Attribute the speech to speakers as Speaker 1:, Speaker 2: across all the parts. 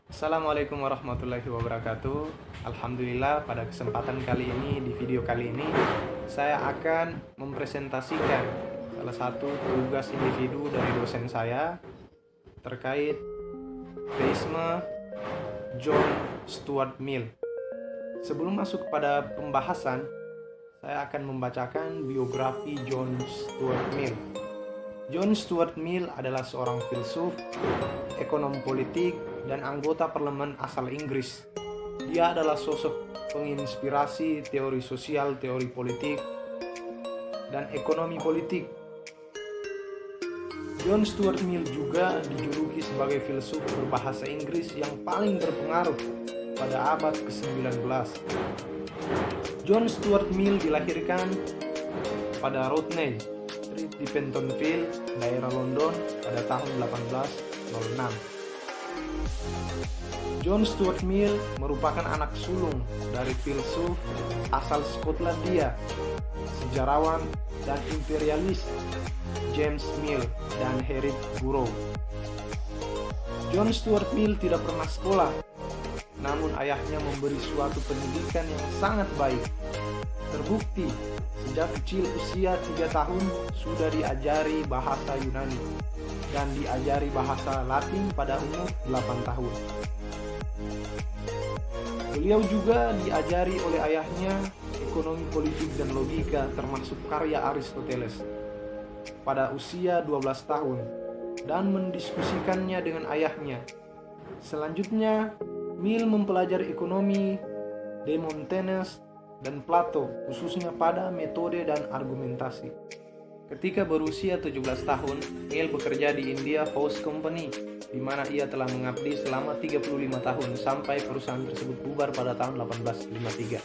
Speaker 1: Assalamualaikum warahmatullahi wabarakatuh. Alhamdulillah, pada kesempatan kali ini, di video kali ini saya akan mempresentasikan salah satu tugas individu dari dosen saya terkait teisme John Stuart Mill. Sebelum masuk kepada pembahasan, saya akan membacakan biografi John Stuart Mill. John Stuart Mill adalah seorang filsuf, ekonom politik, dan anggota parlemen asal Inggris. Dia adalah sosok penginspirasi teori sosial, teori politik, dan ekonomi politik. John Stuart Mill juga dijuluki sebagai filsuf berbahasa Inggris yang paling berpengaruh pada abad ke-19. John Stuart Mill dilahirkan pada Rodney Street di Pentonville, daerah London pada tahun 1806. John Stuart Mill merupakan anak sulung dari filsuf asal Skotlandia, sejarawan dan imperialis James Mill dan Harriet Burrow. John Stuart Mill tidak pernah sekolah, namun ayahnya memberi suatu pendidikan yang sangat baik. Terbukti, sejak kecil usia 3 tahun sudah diajari bahasa Yunani dan diajari bahasa Latin pada umur 8 tahun. Beliau juga diajari oleh ayahnya ekonomi politik dan logika termasuk karya Aristoteles pada usia 12 tahun dan mendiskusikannya dengan ayahnya. Selanjutnya, Mill mempelajari ekonomi Demosthenes dan Plato, khususnya pada metode dan argumentasi. Ketika berusia 17 tahun, Mill bekerja di India House Company, di mana ia telah mengabdi selama 35 tahun sampai perusahaan tersebut bubar pada tahun 1853.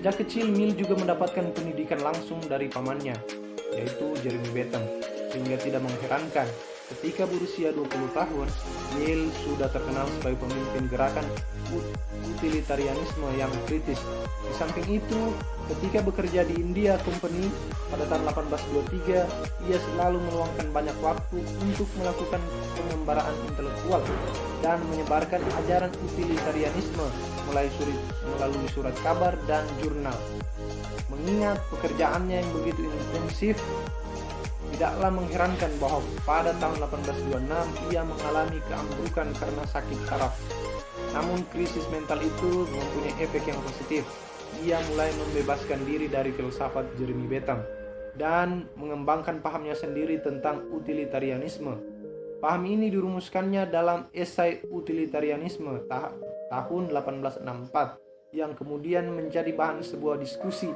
Speaker 1: Sejak kecil, Mill juga mendapatkan pendidikan langsung dari pamannya, yaitu Jeremy Bentham, sehingga tidak mengherankan ketika berusia 20 tahun, Mill sudah terkenal sebagai pemimpin gerakan utilitarianisme yang kritis. Di samping itu, ketika bekerja di India Company pada tahun 1823, ia selalu meluangkan banyak waktu untuk melakukan pengembaraan intelektual dan menyebarkan ajaran utilitarianisme melalui surat kabar dan jurnal. Mengingat pekerjaannya yang begitu intensif, tidaklah mengherankan bahwa pada tahun 1826 ia mengalami keambrukan karena sakit saraf. Namun krisis mental itu mempunyai efek yang positif. Ia mulai membebaskan diri dari filsafat Jeremy Bentham dan mengembangkan pahamnya sendiri tentang utilitarianisme. Paham ini dirumuskannya dalam esai Utilitarianisme tahun 1864 yang kemudian menjadi bahan sebuah diskusi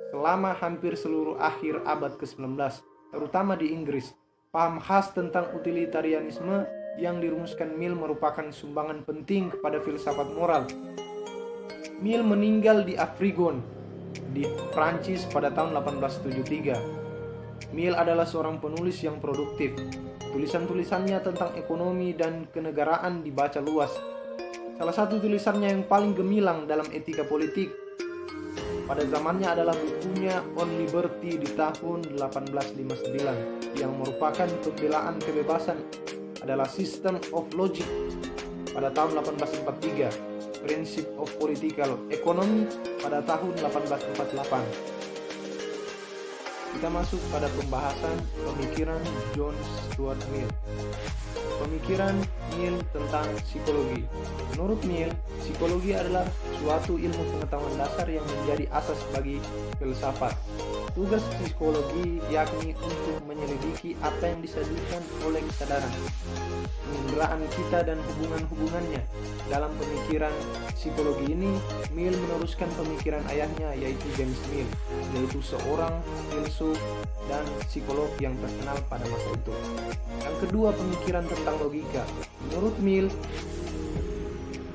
Speaker 1: selama hampir seluruh akhir abad ke-19, terutama di Inggris. Paham khas tentang utilitarianisme yang dirumuskan Mill merupakan sumbangan penting kepada filsafat moral. Mill meninggal di Avignon, di Prancis pada tahun 1873. Mill adalah seorang penulis yang produktif. Tulisan-tulisannya tentang ekonomi dan kenegaraan dibaca luas. Salah satu tulisannya yang paling gemilang dalam etika politik pada zamannya adalah bukunya On Liberty di tahun 1859 yang merupakan pembelaan kebebasan adalah System of Logic pada tahun 1843, Principle of Political Economy pada tahun 1848. Kita masuk pada pembahasan pemikiran John Stuart Mill. Pemikiran Mill tentang psikologi. Menurut Mill, psikologi adalah suatu ilmu pengetahuan dasar yang menjadi asas bagi filsafat. Tugas psikologi yakni untuk menyelidiki apa yang disajikan oleh kesadaran, penginderaan kita dan hubungan-hubungannya. Dalam pemikiran psikologi ini, Mill meneruskan pemikiran ayahnya yaitu James Mill, yaitu seorang filsuf dan psikolog yang terkenal pada masa itu. Yang kedua, pemikiran tentang logika. Menurut Mill,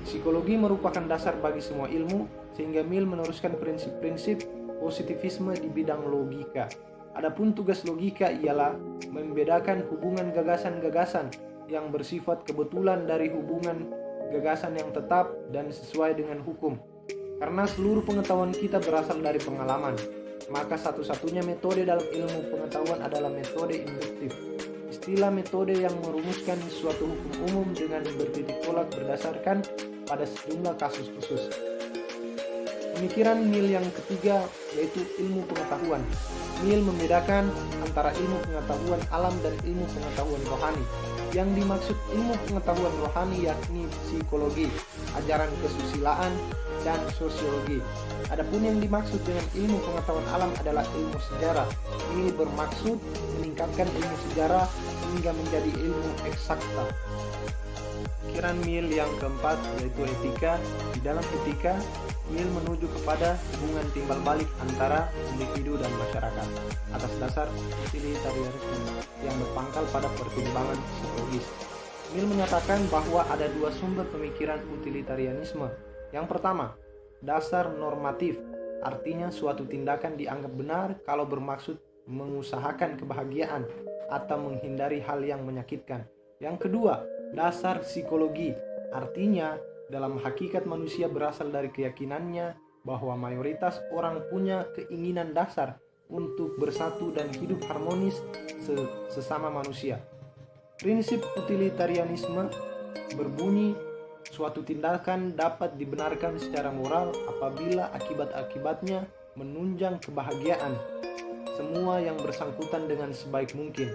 Speaker 1: psikologi merupakan dasar bagi semua ilmu, sehingga Mill meneruskan prinsip-prinsip positivisme di bidang logika. Adapun tugas logika ialah membedakan hubungan gagasan-gagasan yang bersifat kebetulan dari hubungan gagasan yang tetap dan sesuai dengan hukum. Karena seluruh pengetahuan kita berasal dari pengalaman, maka satu-satunya metode dalam ilmu pengetahuan adalah metode induktif. istilah metode yang merumuskan suatu hukum umum dengan bertitik tolak berdasarkan pada sejumlah kasus khusus. Pemikiran Mill yang ketiga yaitu ilmu pengetahuan. Mill membedakan antara ilmu pengetahuan alam dan ilmu pengetahuan rohani. Yang dimaksud ilmu pengetahuan rohani yakni psikologi, ajaran kesusilaan, dan sosiologi. Adapun yang dimaksud dengan ilmu pengetahuan alam adalah ilmu sejarah. Mill bermaksud meningkatkan ilmu sejarah hingga menjadi ilmu eksakta. Pemikiran Mill yang keempat yaitu etika. Di dalam etika, Mill menuju kepada hubungan timbal balik antara individu dan masyarakat atas dasar utilitarianisme yang berpangkal pada pertimbangan psikologis. Mill menyatakan bahwa ada dua sumber pemikiran utilitarianisme. Yang pertama, dasar normatif, artinya suatu tindakan dianggap benar kalau bermaksud mengusahakan kebahagiaan atau menghindari hal yang menyakitkan. Yang kedua, dasar psikologi, artinya dalam hakikat manusia berasal dari keyakinannya bahwa mayoritas orang punya keinginan dasar untuk bersatu dan hidup harmonis sesama manusia. Prinsip utilitarianisme berbunyi suatu tindakan dapat dibenarkan secara moral apabila akibat-akibatnya menunjang kebahagiaan semua yang bersangkutan dengan sebaik mungkin.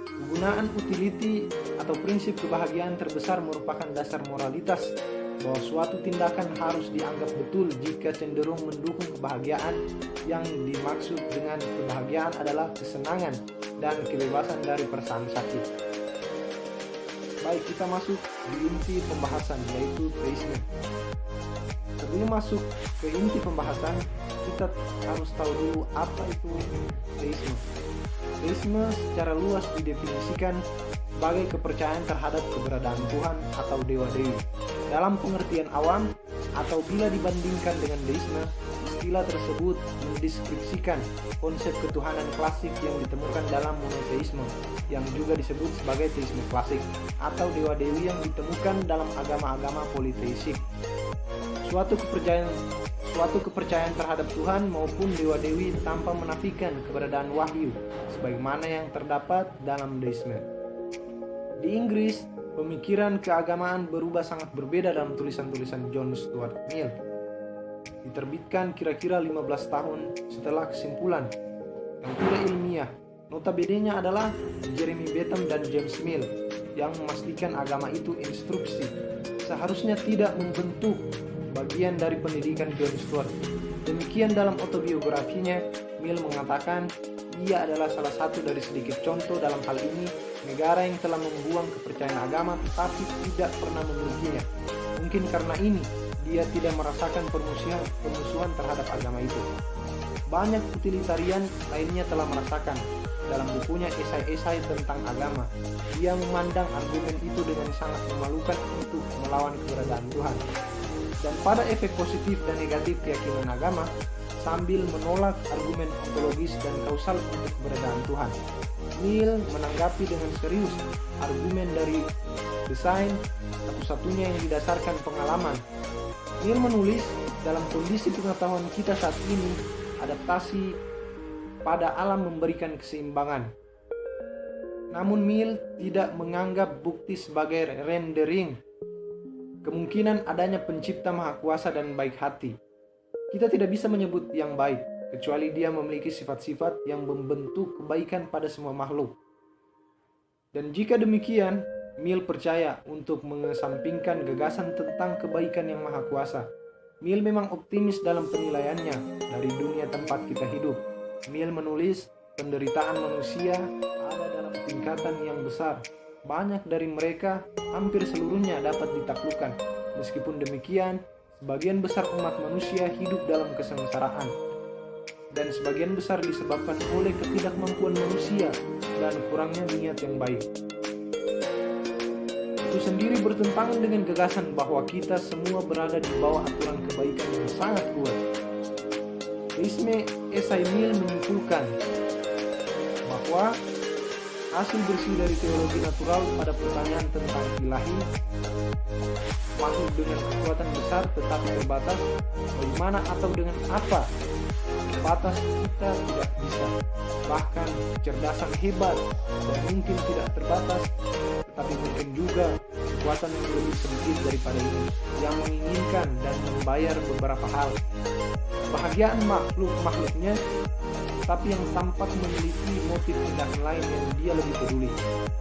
Speaker 1: Penggunaan utility atau prinsip kebahagiaan terbesar merupakan dasar moralitas bahwa suatu tindakan harus dianggap betul jika cenderung mendukung kebahagiaan. Yang dimaksud dengan kebahagiaan adalah kesenangan dan kebebasan dari perasaan sakit. Baik, kita masuk di inti pembahasan yaitu teisme. Sebelum masuk ke inti pembahasan, kita harus tahu dulu apa itu teisme. Teisme secara luas didefinisikan sebagai kepercayaan terhadap keberadaan Tuhan atau dewa-dewi. Dalam pengertian awam atau bila dibandingkan dengan deisme, istilah tersebut mendeskripsikan konsep ketuhanan klasik yang ditemukan dalam monoteisme, yang juga disebut sebagai teisme klasik, atau dewa-dewi yang ditemukan dalam agama-agama politeistik. Suatu kepercayaan terhadap Tuhan maupun dewa-dewi tanpa menafikan keberadaan wahyu, sebagaimana yang terdapat dalam deisme. Di Inggris, pemikiran keagamaan berubah sangat berbeda dalam tulisan-tulisan John Stuart Mill. Diterbitkan kira-kira 15 tahun setelah kesimpulan yang tidak ilmiah. Notabene-nya adalah Jeremy Bentham dan James Mill yang memastikan agama itu instruksi, seharusnya tidak membentuk bagian dari pendidikan John Stuart. Demikian dalam autobiografinya, Mill mengatakan ia adalah salah satu dari sedikit contoh dalam hal ini negara yang telah membuang kepercayaan agama tetapi tidak pernah memujinya. Mungkin karena ini dia tidak merasakan permusuhan terhadap agama itu. Banyak utilitarian lainnya telah merasakan. Dalam bukunya esai-esai tentang agama, dia memandang argumen itu dengan sangat memalukan untuk melawan keberadaan Tuhan. Dan pada efek positif dan negatif keyakinan agama, sambil menolak argumen ontologis dan kausal untuk keberadaan Tuhan. Mill menanggapi dengan serius argumen dari desain satu-satunya yang didasarkan pengalaman. Mill menulis, dalam kondisi pengetahuan kita saat ini, adaptasi pada alam memberikan keseimbangan. Namun Mill tidak menganggap bukti sebagai rendering kemungkinan adanya pencipta maha kuasa dan baik hati. Kita tidak bisa menyebut yang baik, kecuali dia memiliki sifat-sifat yang membentuk kebaikan pada semua makhluk. Dan jika demikian, Mill percaya untuk mengesampingkan gagasan tentang kebaikan yang maha kuasa. Mill memang optimis dalam penilaiannya dari dunia tempat kita hidup. Mill menulis, penderitaan manusia ada dalam tingkatan yang besar. Banyak dari mereka, hampir seluruhnya dapat ditaklukkan. Meskipun demikian, sebagian besar umat manusia hidup dalam kesengsaraan. Dan sebagian besar disebabkan oleh ketidakmampuan manusia dan kurangnya niat yang baik. Itu sendiri bertentangan dengan gagasan bahwa kita semua berada di bawah aturan kebaikan yang sangat kuat. Teisme esai Mill menyimpulkan bahwa hasil bersih dari teologi natural pada pertanyaan tentang ilahi, makhluk dengan kekuatan besar tetapi terbatas, bagaimana atau dengan apa batas kita tidak bisa. Bahkan kecerdasan hebat dan mungkin tidak terbatas, tetapi mungkin juga kekuatan yang lebih sedikit daripada ini yang menginginkan dan membayar beberapa hal. Kebahagiaan makhluknya, tapi yang tampak memiliki motif tindakan lain yang dia lebih peduli.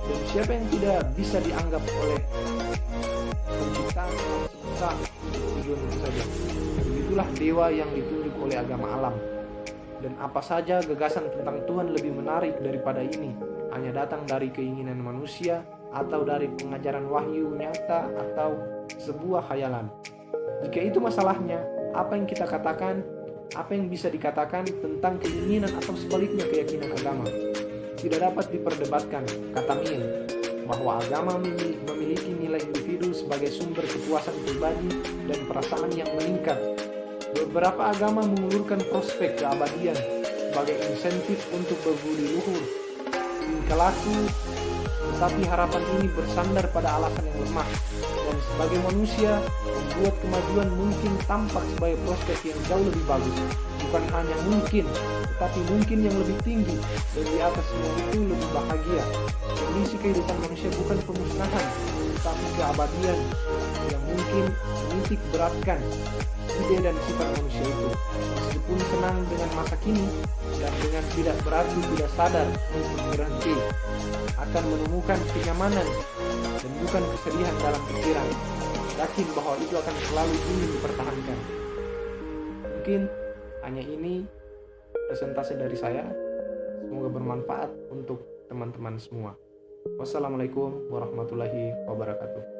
Speaker 1: Dan siapa yang tidak bisa dianggap oleh penciptaan semesta tujuan itu saja. Begitulah dewa yang ditunjuk oleh agama alam. Dan apa saja gagasan tentang Tuhan lebih menarik daripada ini hanya datang dari keinginan manusia atau dari pengajaran wahyu nyata atau sebuah khayalan. Jika itu masalahnya, apa yang kita katakan, apa yang bisa dikatakan tentang keinginan atau sebaliknya keyakinan agama tidak dapat diperdebatkan, kata Mill, bahwa agama memiliki nilai individu sebagai sumber kepuasan pribadi dan perasaan yang meningkat. Beberapa agama mengulurkan prospek keabadian sebagai insentif untuk berbudi luhur, tingkah laku, tetapi harapan ini bersandar pada alasan yang lemah, dan sebagai manusia membuat kemajuan mungkin tampak sebagai prospek yang jauh lebih bagus. Bukan hanya mungkin, tetapi mungkin yang lebih tinggi, dan di atas semua itu lebih bahagia. Kondisi kehidupan manusia bukan pemusnahan, tetapi keabadian yang mungkin menitik beratkan ide dan sifat manusia itu. Meskipun senang dengan masa kini dan dengan tidak berarti tidak sadar untuk berhenti, akan menemukan kenyamanan dan bukan kesedihan dalam pikiran, yakin bahwa itu akan selalu ingin dipertahankan. Mungkin hanya ini presentasi dari saya. Semoga bermanfaat untuk teman-teman semua. Wassalamualaikum warahmatullahi wabarakatuh.